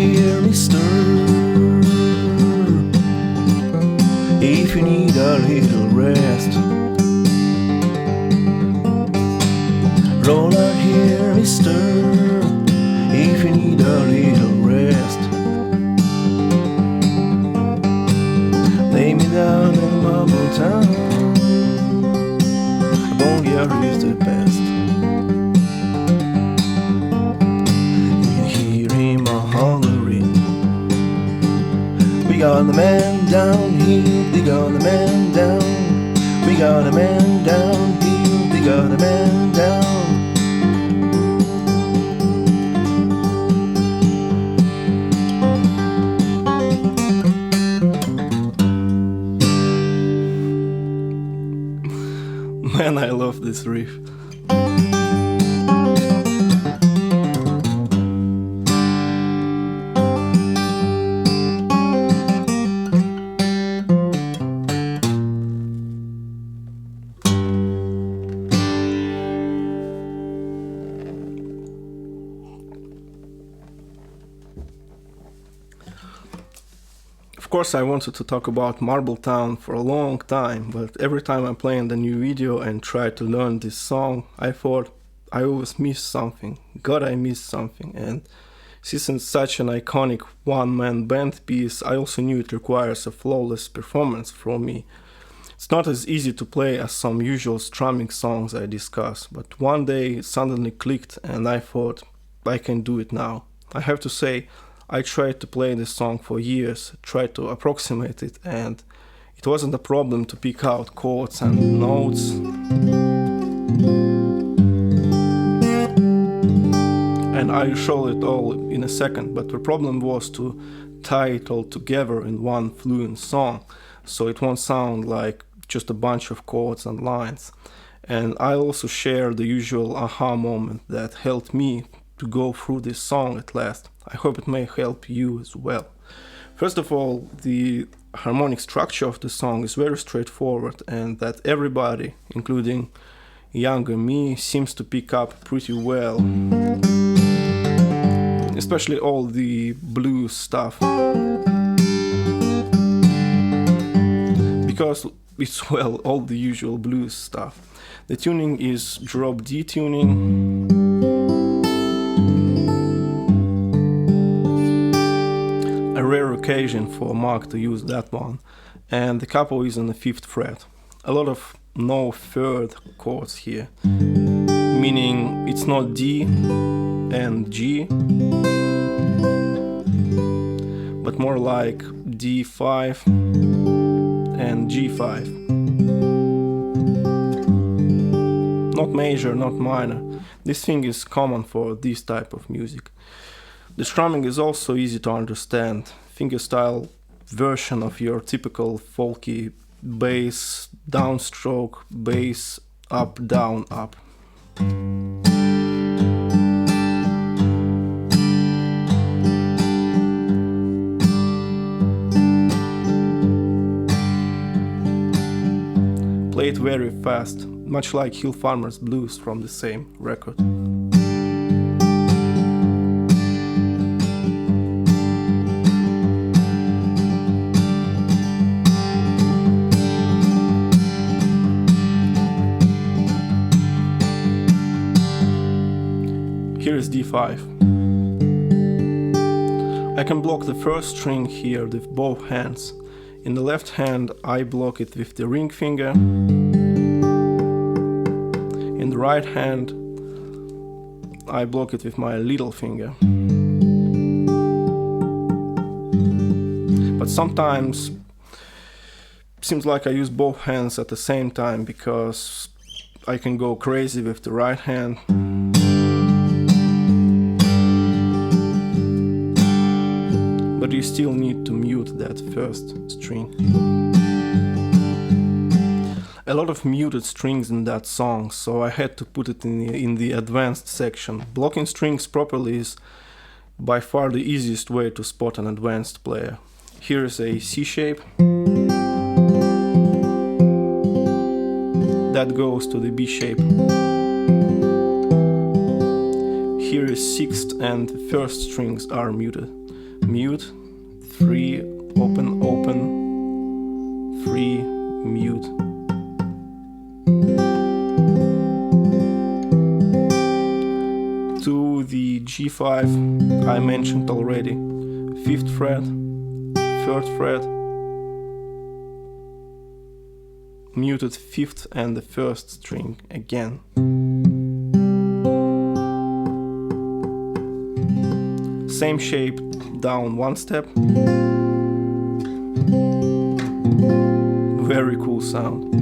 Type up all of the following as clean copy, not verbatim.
here, mister, if you need a little rest. Roll out here, mister, if you need a little rest. Lay me down in Marbletown, boneyard is the best. You can hear him a-hollering. We got a man down here, we got a man down. We got a man down here, we got a man down. Man, I love this riff. Of course, I wanted to talk about Marbletown for a long time, but every time I'm playing the new video and try to learn this song, I thought I always missed something. God, I missed something. And since it's such an iconic one-man band piece, I also knew it requires a flawless performance from me. It's not as easy to play as some usual strumming songs I discuss, but one day it suddenly clicked and I thought I can do it now. I have to say, I tried to play this song for years, tried to approximate it, and it wasn't a problem to pick out chords and notes. And I'll show it all in a second, but the problem was to tie it all together in one fluent song, so it won't sound like just a bunch of chords and lines. And I'll also share the usual aha moment that helped me to go through this song at last. I hope it may help you as well. First of all, the harmonic structure of the song is very straightforward, and that everybody, including younger me, seems to pick up pretty well. Especially all the blues stuff. Because it's, well, all the usual blues stuff. The tuning is drop D tuning. A rare occasion for Mark to use that one, and the capo is on the 5th fret. A lot of no third chords here, meaning it's not D and G, but more like D5 and G5. Not major, not minor. This thing is common for this type of music. The strumming is also easy to understand, fingerstyle version of your typical folky bass, downstroke, bass, up, down, up. Play it very fast, much like Hill Farmer's Blues from the same record. Here is D5. I can block the first string here with both hands. In the left hand I block it with the ring finger. In the right hand I block it with my little finger. But sometimes it seems like I use both hands at the same time, because I can go crazy with the right hand. But you still need to mute that first string. A lot of muted strings in that song, so I had to put it in the advanced section. Blocking strings properly is by far the easiest way to spot an advanced player. Here is a C shape that goes to the B shape. Here is 6th and 1st strings are muted. mute, 3, open, open, 3, mute. To the G5 I mentioned already, 5th fret, 3rd fret, muted 5th and the 1st string again. Same shape down 1 step. Very cool sound.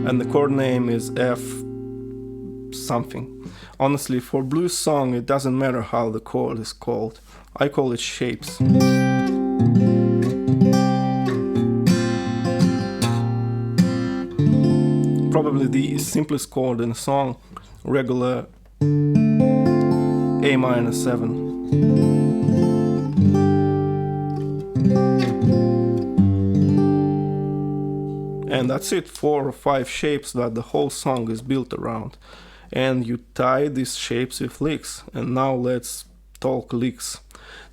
And the chord name is F something. Honestly, for blues song it doesn't matter how the chord is called. I call it shapes. Probably the simplest chord in a song, regular A minor 7. And that's it, 4 or 5 shapes that the whole song is built around. And you tie these shapes with licks. And now let's talk licks.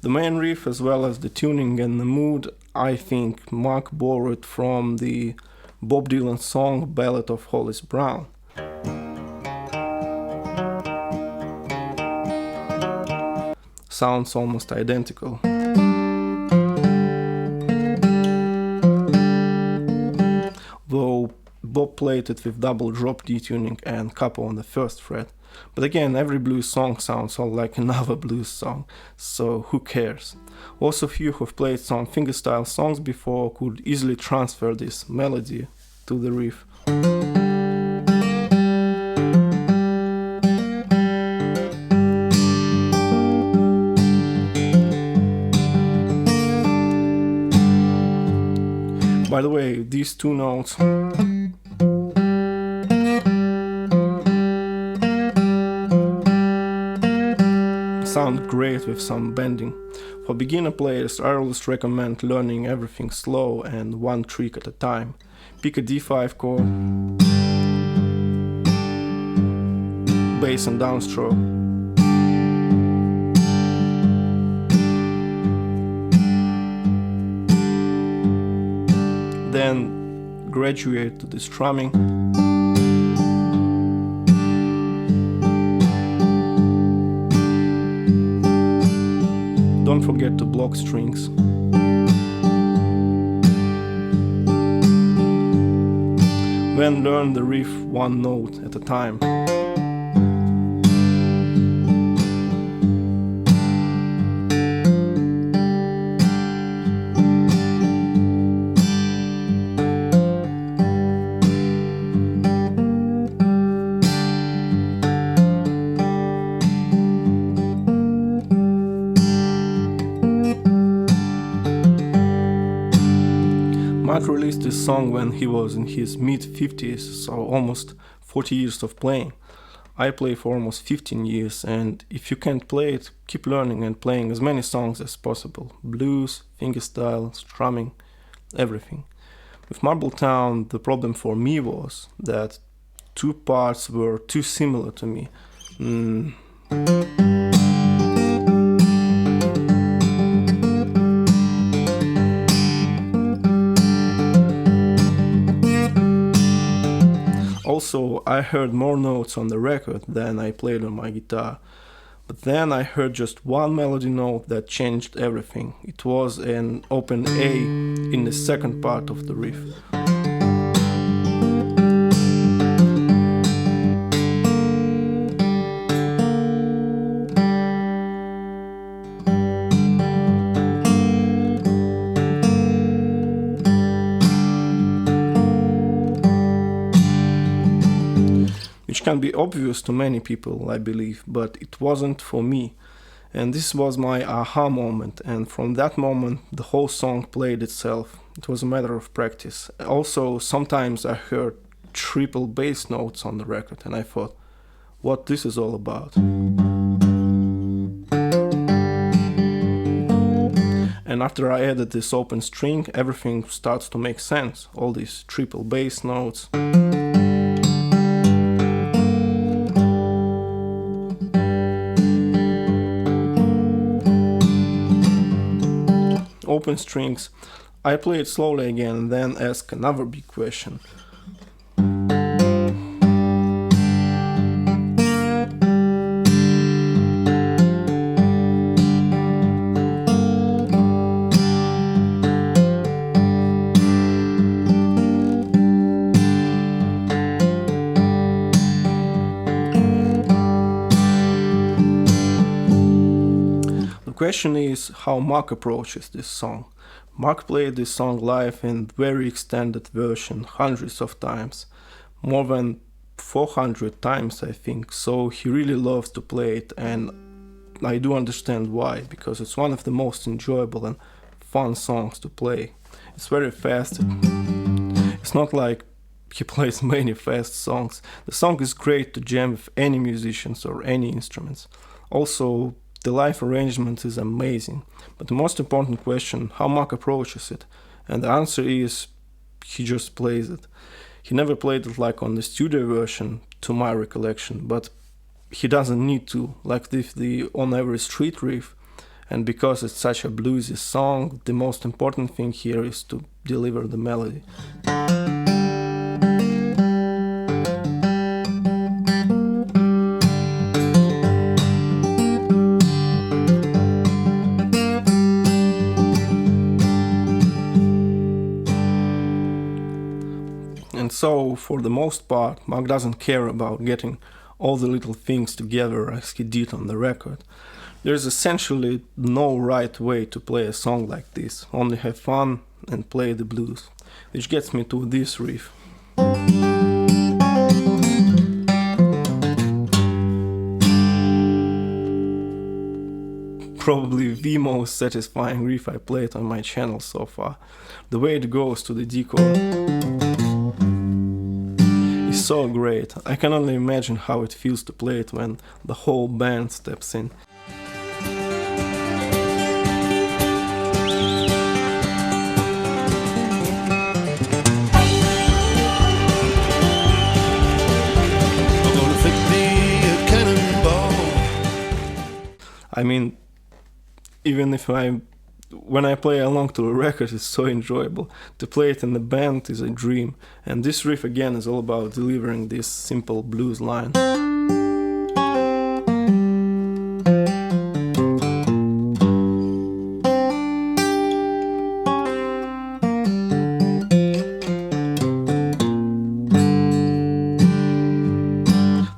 The main riff as well as the tuning and the mood, I think Mark borrowed from the Bob Dylan song Ballad of Hollis Brown. Sounds almost identical. Though Bob played it with double drop detuning and capo on the 1st fret. But again, every blues song sounds all like another blues song, so who cares? Also, few who've played some fingerstyle songs before could easily transfer this melody to the riff. By the way, these two notes sound great with some bending. For beginner players, I always recommend learning everything slow and one trick at a time. Pick a D5 chord, bass and downstroke. Then graduate to the strumming. Don't forget to block strings. Then learn the riff one note at a time. Mark released this song when he was in his mid-50s, so almost 40 years of playing. I play for almost 15 years, and if you can't play it, keep learning and playing as many songs as possible. Blues, fingerstyle, strumming, everything. With Marbletown, the problem for me was that two parts were too similar to me. Also, I heard more notes on the record than I played on my guitar. But then I heard just one melody note that changed everything. It was an open A in the second part of the riff. Which can be obvious to many people, I believe, but it wasn't for me. And this was my aha moment, and from that moment the whole song played itself. It was a matter of practice. Also, sometimes I heard triple bass notes on the record and I thought, what this is all about. And after I added this open string, everything starts to make sense. All these triple bass notes. open strings. I play it slowly again and then ask another big question. The question is how Mark approaches this song. Mark played this song live in very extended version hundreds of times, more than 400 times I think, so he really loves to play it, and I do understand why, because it's one of the most enjoyable and fun songs to play. It's very fast. It's not like he plays many fast songs. The song is great to jam with any musicians or any instruments. Also, the live arrangement is amazing. But the most important question, how Mark approaches it? And the answer is, he just plays it. He never played it like on the studio version, to my recollection, but he doesn't need to, like the On Every Street riff. And because it's such a bluesy song, the most important thing here is to deliver the melody. And so, for the most part, Mark doesn't care about getting all the little things together as he did on the record. There's essentially no right way to play a song like this, only have fun and play the blues. Which gets me to this riff. Probably the most satisfying riff I played on my channel so far. The way it goes to the D chord is so great. I can only imagine how it feels to play it when the whole band steps in. I mean, even if when I play along to a record, it's so enjoyable. To play it in the band is a dream. And this riff again is all about delivering this simple blues line.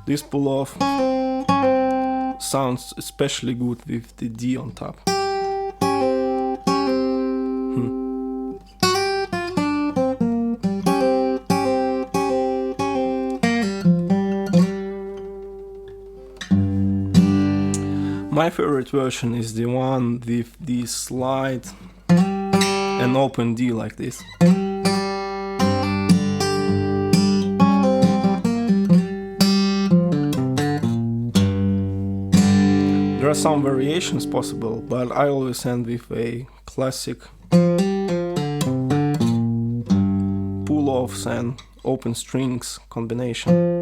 This pull-off sounds especially good with the D on top. My favorite version is the one with the slide and open D like this. There are some variations possible, but I always end with a classic pull-offs and open strings combination.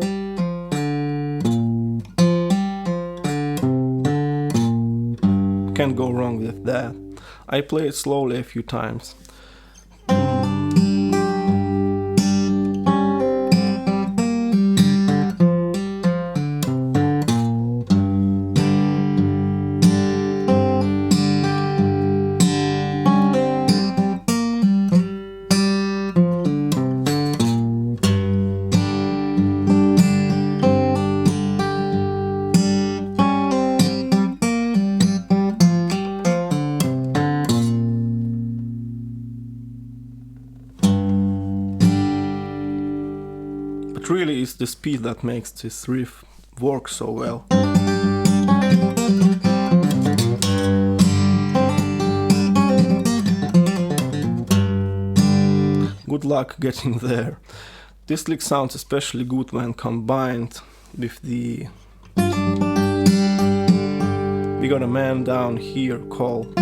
Can't go wrong with that. I play it slowly a few times. But really it's the speed that makes this riff work so well. Good luck getting there. This lick sounds especially good when combined with the "We Got a Man Down Here" call.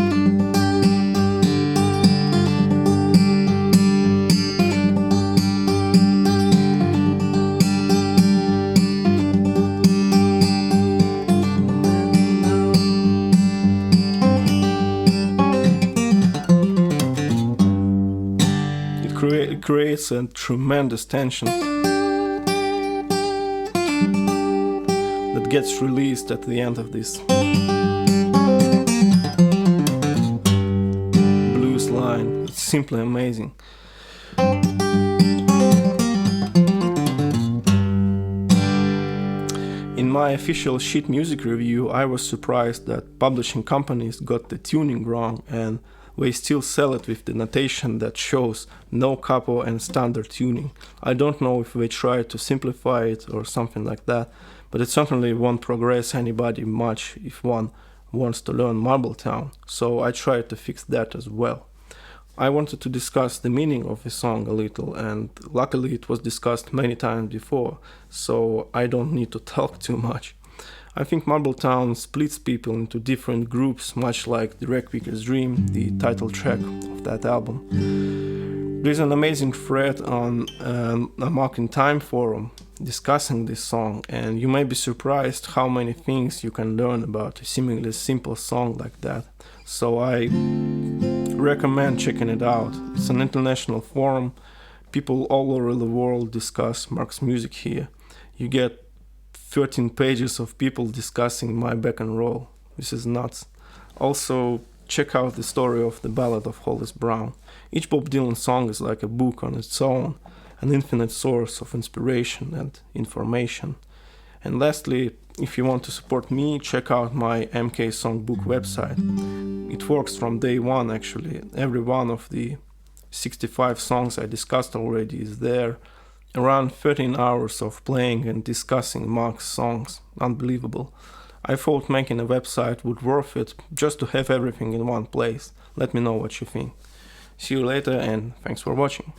creates a tremendous tension that gets released at the end of this blues line. It's simply amazing. In my official sheet music review, I was surprised that publishing companies got the tuning wrong, and they still sell it with the notation that shows no capo and standard tuning. I don't know if they try to simplify it or something like that, but it certainly won't progress anybody much if one wants to learn Marbletown, so I tried to fix that as well. I wanted to discuss the meaning of the song a little, and luckily it was discussed many times before, so I don't need to talk too much. I think Marbletown splits people into different groups, much like The Requiker's Dream, the title track of that album. There's an amazing thread on a Marking Time forum discussing this song, and you may be surprised how many things you can learn about a seemingly simple song like that. So I recommend checking it out. It's an international forum. People all over the world discuss Mark's music here. You get 13 pages of people discussing my back and roll. This is nuts. Also, check out the story of the Ballad of Hollis Brown. Each Bob Dylan song is like a book on its own, an infinite source of inspiration and information. And lastly, if you want to support me, check out my MK Songbook website. It works from day one actually. Every one of the 65 songs I discussed already is there. Around 13 hours of playing and discussing Mark's songs. Unbelievable. I thought making a website would worth it just to have everything in one place. Let me know what you think. See you later and thanks for watching.